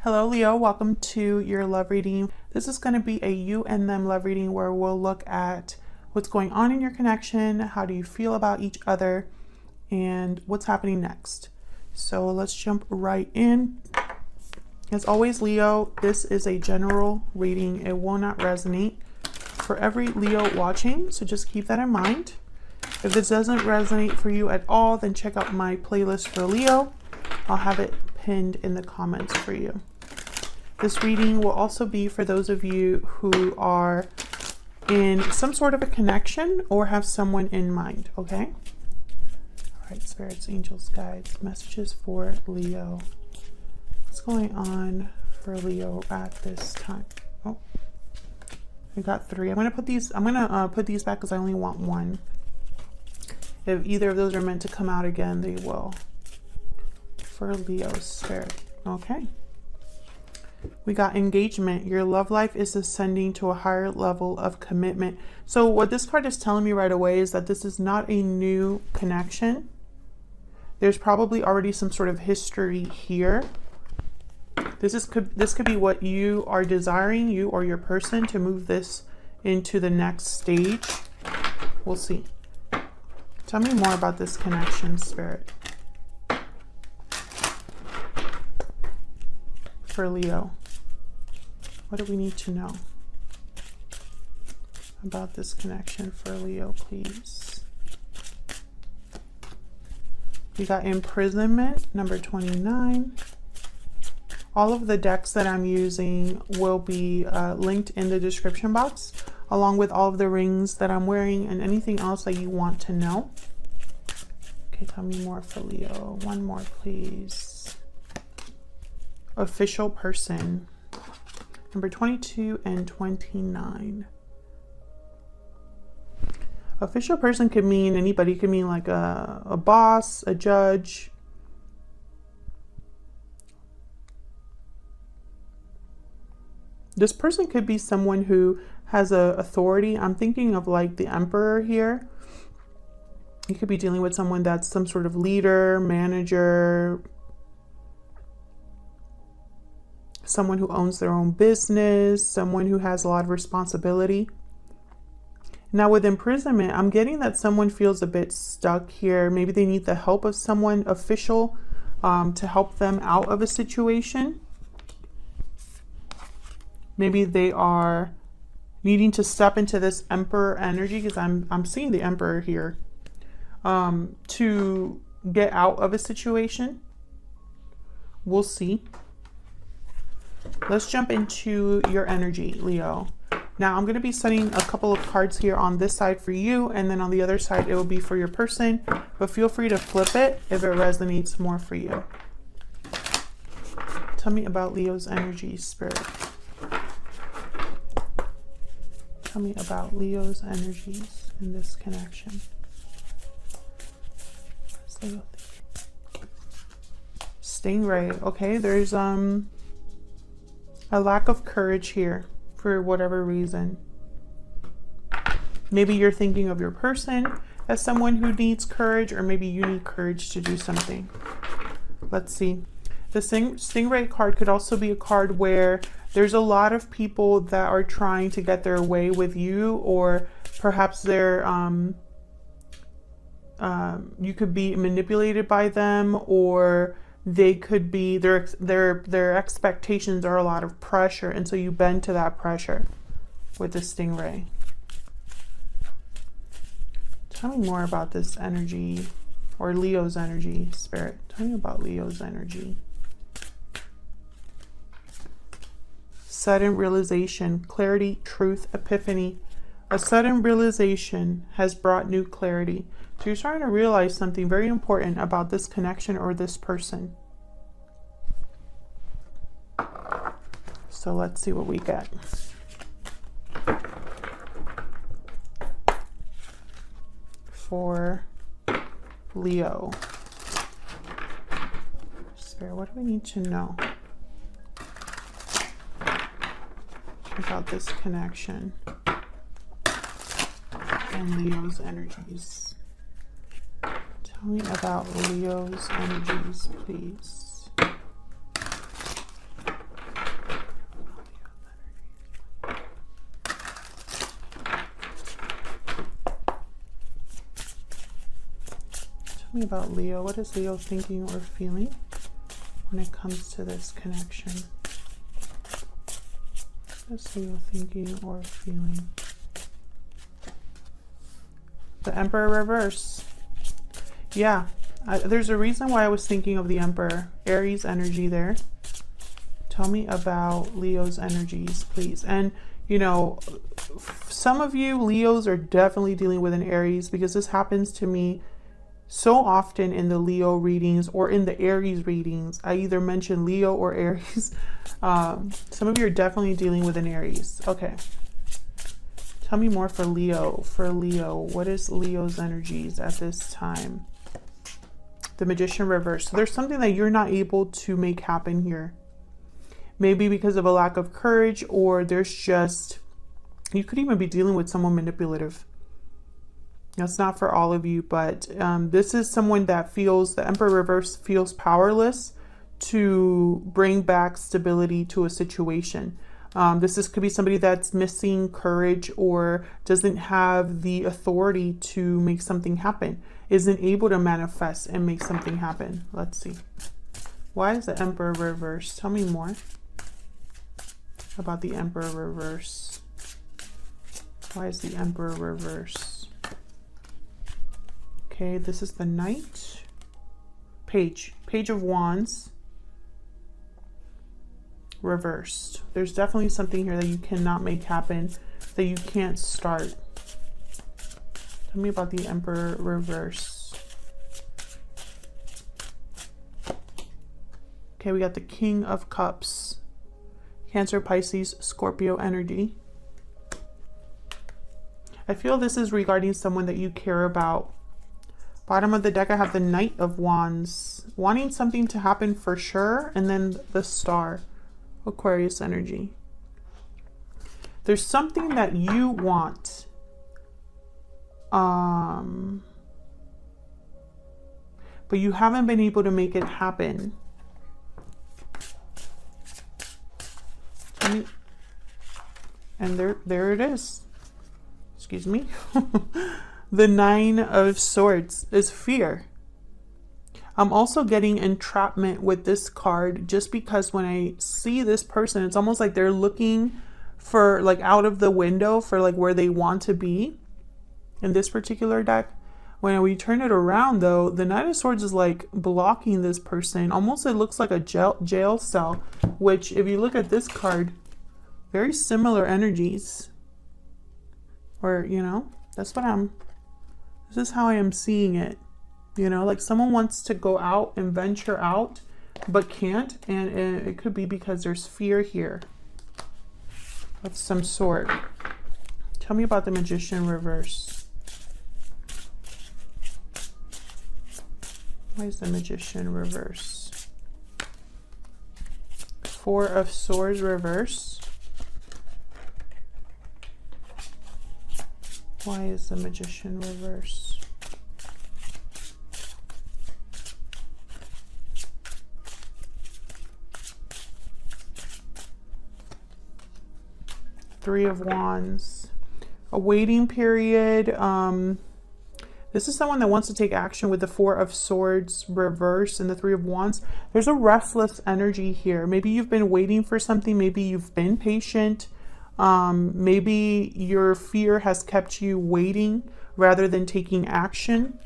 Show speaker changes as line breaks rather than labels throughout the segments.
Hello Leo, welcome to your love reading. This is going to be a you and them love reading where we'll look at what's going on in your connection, how do you feel about each other, and what's happening next. So let's jump right in. As always, Leo, this is a general reading. It will not resonate for every Leo watching, so just keep that in mind. If this doesn't resonate for you at all, then check out my playlist for Leo. I'll have it pinned in the comments for you. This reading will also be for those of you who are in some sort of a connection or have someone in mind, okay? All right, spirits, angels, guides, messages for Leo. What's going on for Leo at this time? Oh, I got three. I'm gonna put these back because I only want one. If either of those are meant to come out again, they will. For Leo's spirit, okay. We got engagement. Your love life is ascending to a higher level of commitment. So what this card is telling me right away is that this is not a new connection. There's probably already some sort of history here. This could be what you are desiring, you or your person, to move this into the next stage. We'll see. Tell me more about this connection, spirit. For Leo, what do we need to know about this connection for Leo, please? We got imprisonment, number 29. All of the decks that I'm using will be linked in the description box, along with all of the rings that I'm wearing and anything else that you want to know. Okay, tell me more for Leo. One more, please. Official person, number 22 and 29. Official person could mean anybody. Could mean like a boss, a judge. This person could be someone who has a authority. I'm thinking of like the emperor here. You could be dealing with someone that's some sort of leader, manager, someone who owns their own business, someone who has a lot of responsibility. Now with imprisonment, I'm getting that someone feels a bit stuck here. Maybe they need the help of someone official to help them out of a situation. Maybe they are needing to step into this emperor energy, because I'm seeing the emperor here, to get out of a situation. We'll see. Let's jump into your energy, Leo. Now I'm going to be setting a couple of cards here on this side for you, and then on the other side it will be for your person, but feel free to flip it if it resonates more for you. Tell me about Leo's energy, spirit. Tell me about Leo's energies in this connection. What's Leo thinking? Stingray. Okay, there's a lack of courage here for whatever reason. Maybe you're thinking of your person as someone who needs courage, or maybe you need courage to do something. Let's see. The Stingray card could also be a card where there's a lot of people that are trying to get their way with you, or perhaps they're you could be manipulated by them, or they could be, their expectations are a lot of pressure, and so you bend to that pressure with the Stingray. Tell me more about this energy, or Leo's energy, spirit. Tell me about Leo's energy. Sudden realization, clarity, truth, epiphany. A sudden realization has brought new clarity. So you're starting to realize something very important about this connection or this person. So let's see what we get. For Leo. Spirit, what do we need to know about this connection and Leo's energies? Tell me about Leo's energies, please. Tell me about Leo. What is Leo thinking or feeling when it comes to this connection? What is Leo thinking or feeling? The Emperor reverse. Yeah, there's a reason why I was thinking of the Emperor. Aries energy there. Tell me about Leo's energies, please. And, you know, some of you Leos are definitely dealing with an Aries, because this happens to me so often in the Leo readings or in the Aries readings. I either mention Leo or Aries. Some of you are definitely dealing with an Aries. Okay. Tell me more for Leo. For Leo, what is Leo's energies at this time? The Magician reverse. So there's something that you're not able to make happen here. Maybe because of a lack of courage, or there's just, you could even be dealing with someone manipulative. That's not for all of you, but this is someone that feels, the Emperor reverse feels powerless to bring back stability to a situation. Could be somebody that's missing courage or doesn't have the authority to make something happen, isn't able to manifest and make something happen. Let's see. Why is the Emperor reverse? Tell me more about the Emperor reverse. Why is the Emperor reverse? Okay, this is the Knight. Page of Wands. Reversed. There's definitely something here that you cannot make happen, that you can't start. Tell me about the Emperor reverse. Okay, we got the King of Cups. Cancer, Pisces, Scorpio energy. I feel this is regarding someone that you care about. Bottom of the deck, I have the Knight of Wands. Wanting something to happen for sure. And then the Star. Aquarius energy. There's something that you want. But you haven't been able to make it happen. And there it is. Excuse me. The Nine of Swords is fear. I'm also getting entrapment with this card, just because when I see this person, it's almost like they're looking for, like, out of the window for, like, where they want to be in this particular deck. When we turn it around, though, the Knight of Swords is, like, blocking this person. Almost it looks like a jail cell, which, if you look at this card, very similar energies. Or, you know, this is how I am seeing it. You know, like someone wants to go out and venture out, but can't. And it could be because there's fear here of some sort. Tell me about the Magician reverse. Why is the Magician reverse? Four of Swords reverse. Why is the Magician reverse? Three of Wands. A waiting period. This is someone that wants to take action with the Four of Swords reverse and the Three of Wands. There's a restless energy here. Maybe you've been waiting for something. Maybe you've been patient. Maybe your fear has kept you waiting rather than taking action.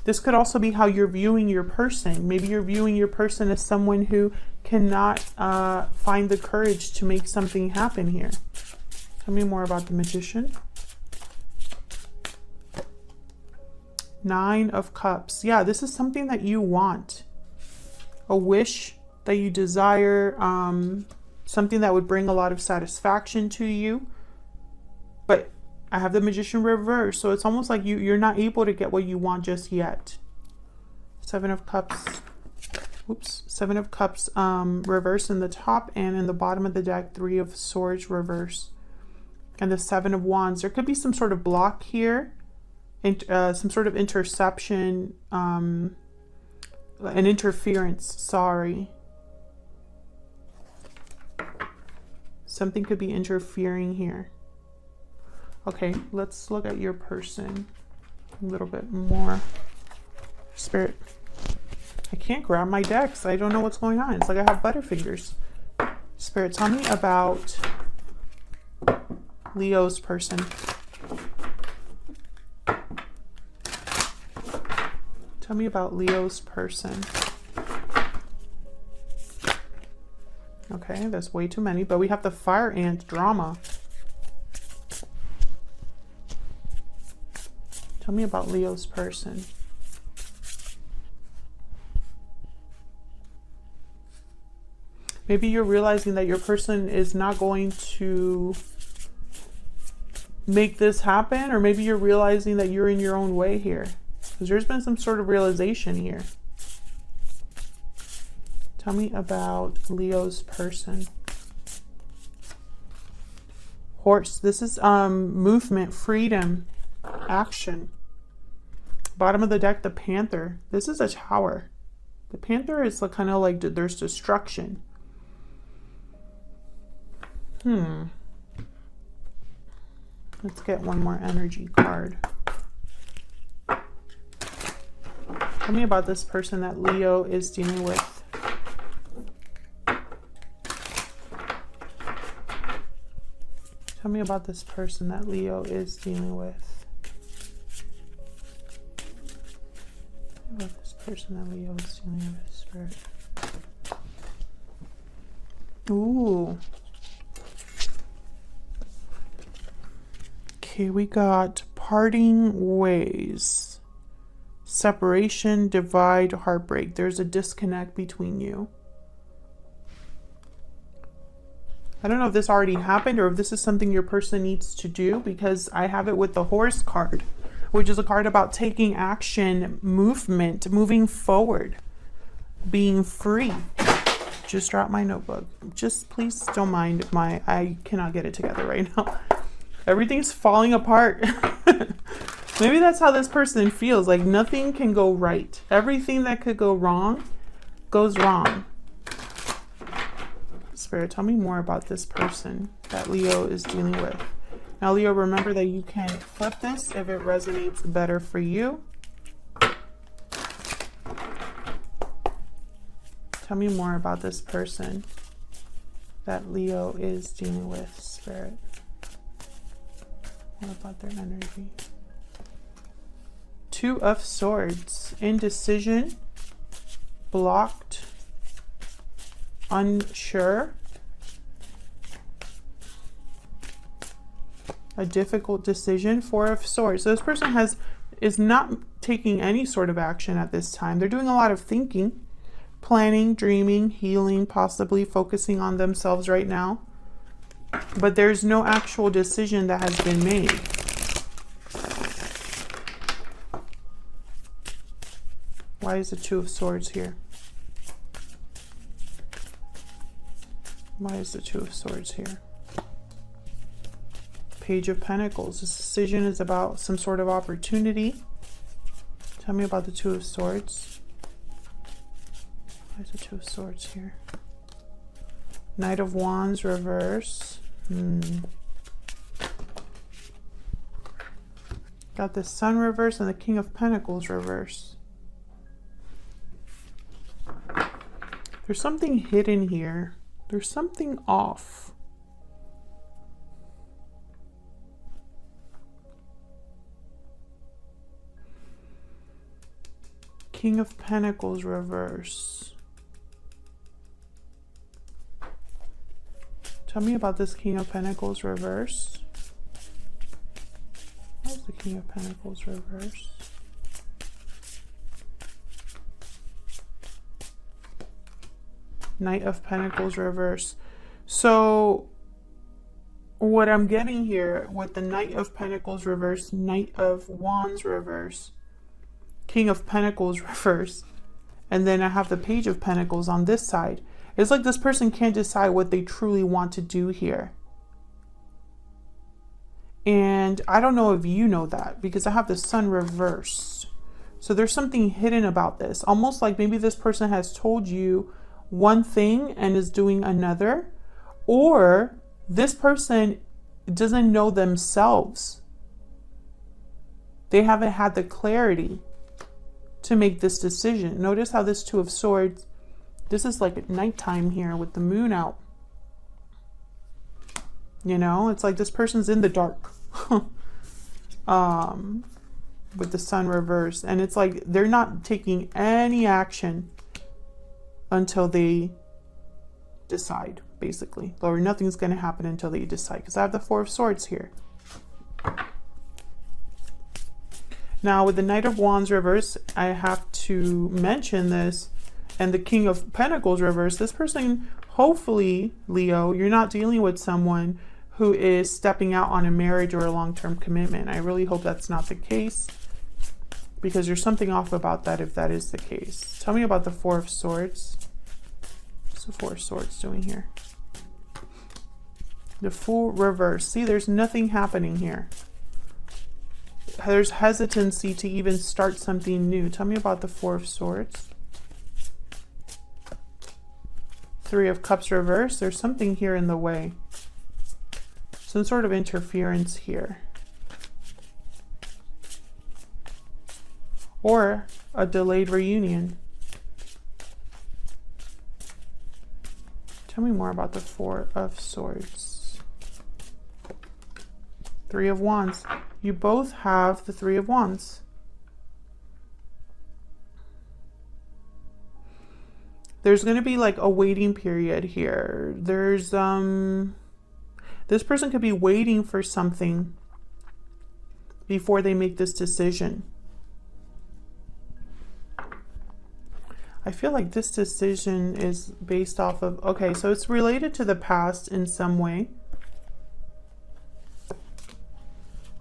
This could also be how you're viewing your person. Maybe you're viewing your person as someone who cannot find the courage to make something happen here. Tell me more about the Magician. Nine of Cups. Yeah, this is something that you want. A wish that you desire. Something that would bring a lot of satisfaction to you. But I have the Magician reverse, so it's almost like you're not able to get what you want just yet. Seven of Cups. Oops. Seven of Cups reverse in the top, and in the bottom of the deck, Three of Swords reverse. And the Seven of Wands. There could be some sort of block here. And some sort of interception. An interference. Sorry. Something could be interfering here. Okay, let's look at your person. A little bit more. Spirit. I can't grab my decks. I don't know what's going on. It's like I have butterfingers. Spirit, tell me about Leo's person. Tell me about Leo's person. Okay, that's way too many, but we have the fire ant drama. Tell me about Leo's person. Maybe you're realizing that your person is not going to make this happen, or maybe you're realizing that you're in your own way here. Because there's been some sort of realization here. Tell me about Leo's person. Horse. This is movement, freedom, action. Bottom of the deck, the Panther. This is a Tower. The Panther is kind of like there's destruction. Let's get one more energy card. Tell me about this person that Leo is dealing with. Tell me about this person that Leo is dealing with. Tell me about this person that Leo is dealing with, Spirit. Ooh. Okay, we got parting ways. Separation, divide, heartbreak. There's a disconnect between you. I don't know if this already happened or if this is something your person needs to do, because I have it with the Horse card, which is a card about taking action, movement, moving forward, being free. Just dropped my notebook. Just please don't mind I cannot get it together right now. Everything's falling apart. Maybe that's how this person feels. Like nothing can go right. Everything that could go wrong goes wrong. Spirit, tell me more about this person that Leo is dealing with. Now, Leo, remember that you can flip this if it resonates better for you. Tell me more about this person that Leo is dealing with, Spirit. What about their energy? Two of Swords. Indecision. Blocked. Unsure. A difficult decision. Four of Swords. So this person is not taking any sort of action at this time. They're doing a lot of thinking, planning, dreaming, healing, possibly focusing on themselves right now. But there's no actual decision that has been made. Why is the Two of Swords here? Why is the Two of Swords here? Page of Pentacles. This decision is about some sort of opportunity. Tell me about the Two of Swords. Why is the Two of Swords here? Knight of Wands reverse. Got the Sun reverse and the King of Pentacles reverse. There's something hidden here. There's something off. King of Pentacles reverse. Tell me about this King of Pentacles reverse. Where's the King of Pentacles reverse? Knight of Pentacles reverse. So what I'm getting here with the Knight of Pentacles reverse, Knight of Wands reverse, King of Pentacles reverse, and then I have the Page of Pentacles on this side. It's like this person can't decide what they truly want to do here. And I don't know if you know that, because I have the Sun reversed. So there's something hidden about this. Almost like maybe this person has told you one thing and is doing another. Or this person doesn't know themselves. They haven't had the clarity to make this decision. Notice how this Two of Swords, this is like at nighttime here with the moon out. You know, it's like this person's in the dark. With the Sun reversed. And it's like they're not taking any action until they decide, basically. Or nothing's going to happen until they decide. Because I have the Four of Swords here. Now, with the Knight of Wands reverse, I have to mention this. And the King of Pentacles reverse. This person, hopefully, Leo, you're not dealing with someone who is stepping out on a marriage or a long-term commitment. I really hope that's not the case, because there's something off about that if that is the case. Tell me about the Four of Swords. What's the Four of Swords doing here? The Fool reverse. See, there's nothing happening here. There's hesitancy to even start something new. Tell me about the Four of Swords. Three of Cups reverse. There's something here in the way. Some sort of interference here. Or a delayed reunion. Tell me more about the Four of Swords. Three of Wands. You both have the Three of Wands. There's going to be like a waiting period here. There's this person could be waiting for something before they make this decision. I feel like this decision is based off of, okay, so it's related to the past in some way.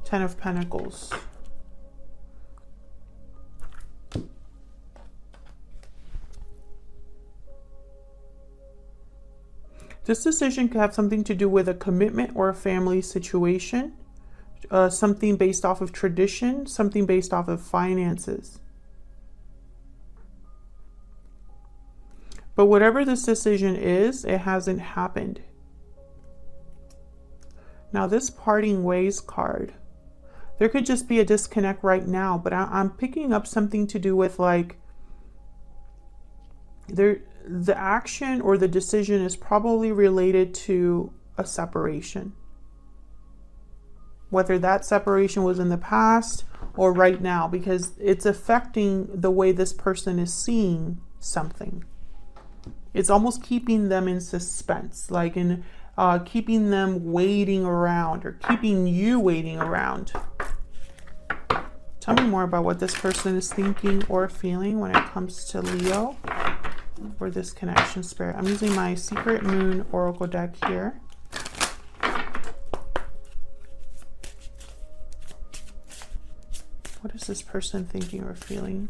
Ten of Pentacles. This decision could have something to do with a commitment or a family situation, something based off of tradition, something based off of finances. But whatever this decision is, it hasn't happened. Now this parting ways card, there could just be a disconnect right now, but I'm picking up something to do with like, the action or the decision is probably related to a separation. Whether that separation was in the past or right now, because it's affecting the way this person is seeing something. It's almost keeping them in suspense, like in keeping them waiting around or keeping you waiting around. Tell me more about what this person is thinking or feeling when it comes to Leo. For this connection, Spirit. I'm using my Secret Moon Oracle deck here. What is this person thinking or feeling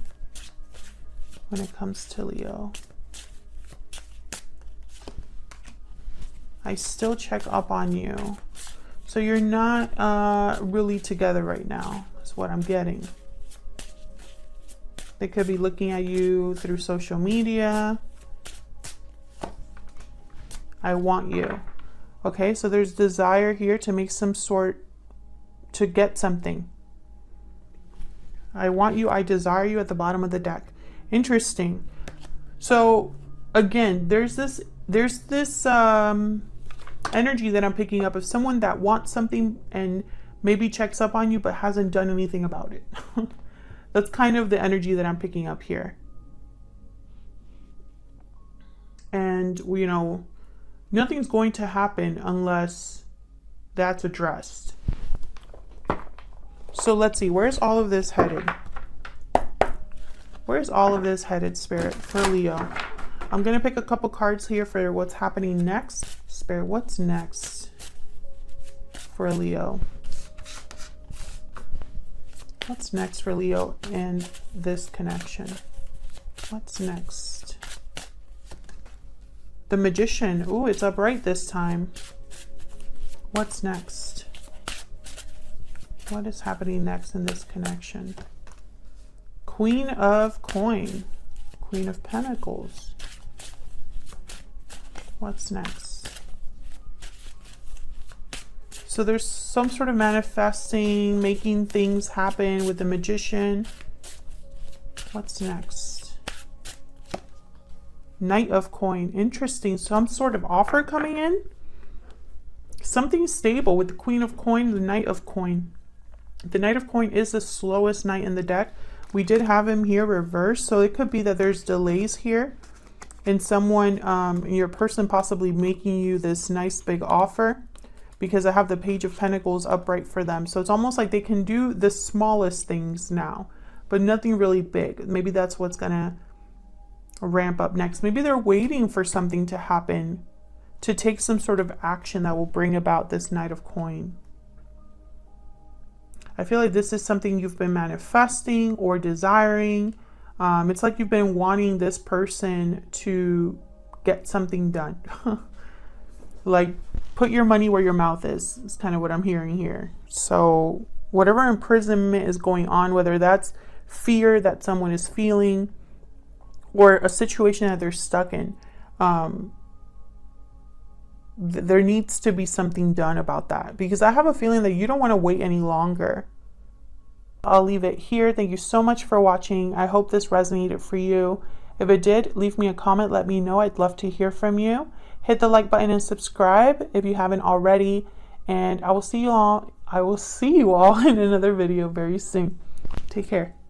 when it comes to Leo? I still check up on you. So you're not really together right now, is what I'm getting. They could be looking at you through social media. I want you. Okay, so there's desire here to make some sort, to get something. I want you, I desire you at the bottom of the deck. Interesting. So again, there's this energy that I'm picking up of someone that wants something and maybe checks up on you but hasn't done anything about it. That's kind of the energy that I'm picking up here. And, you know, nothing's going to happen unless that's addressed. So let's see, where's all of this headed? Where's all of this headed, Spirit, for Leo? I'm going to pick a couple cards here for what's happening next. Spirit, what's next for Leo? What's next for Leo and this connection? What's next? The Magician. Ooh, it's upright this time. What's next? What is happening next in this connection? Queen of Coin. Queen of Pentacles. What's next? So there's some sort of manifesting, making things happen with the Magician. What's next? Knight of Coin. Interesting. Some sort of offer coming in. Something stable with the Queen of Coin, the Knight of Coin. The Knight of Coin is the slowest knight in the deck. We did have him here reversed, so it could be that there's delays here and someone, your person possibly making you this nice big offer, because I have the Page of Pentacles upright for them. So it's almost like they can do the smallest things now, but nothing really big. Maybe that's what's gonna ramp up next. Maybe they're waiting for something to happen to take some sort of action that will bring about this Knight of Coin. I feel like this is something you've been manifesting or desiring. It's like you've been wanting this person to get something done. Like, put your money where your mouth is kind of what I'm hearing here. So whatever imprisonment is going on, whether that's fear that someone is feeling or a situation that they're stuck in, there needs to be something done about that, because I have a feeling that you don't want to wait any longer. I'll leave it here. Thank you so much for watching. I hope this resonated for you. If it did, leave me a comment. Let me know. I'd love to hear from you. Hit the like button and subscribe if you haven't already. And I will see you all in another video very soon. Take care.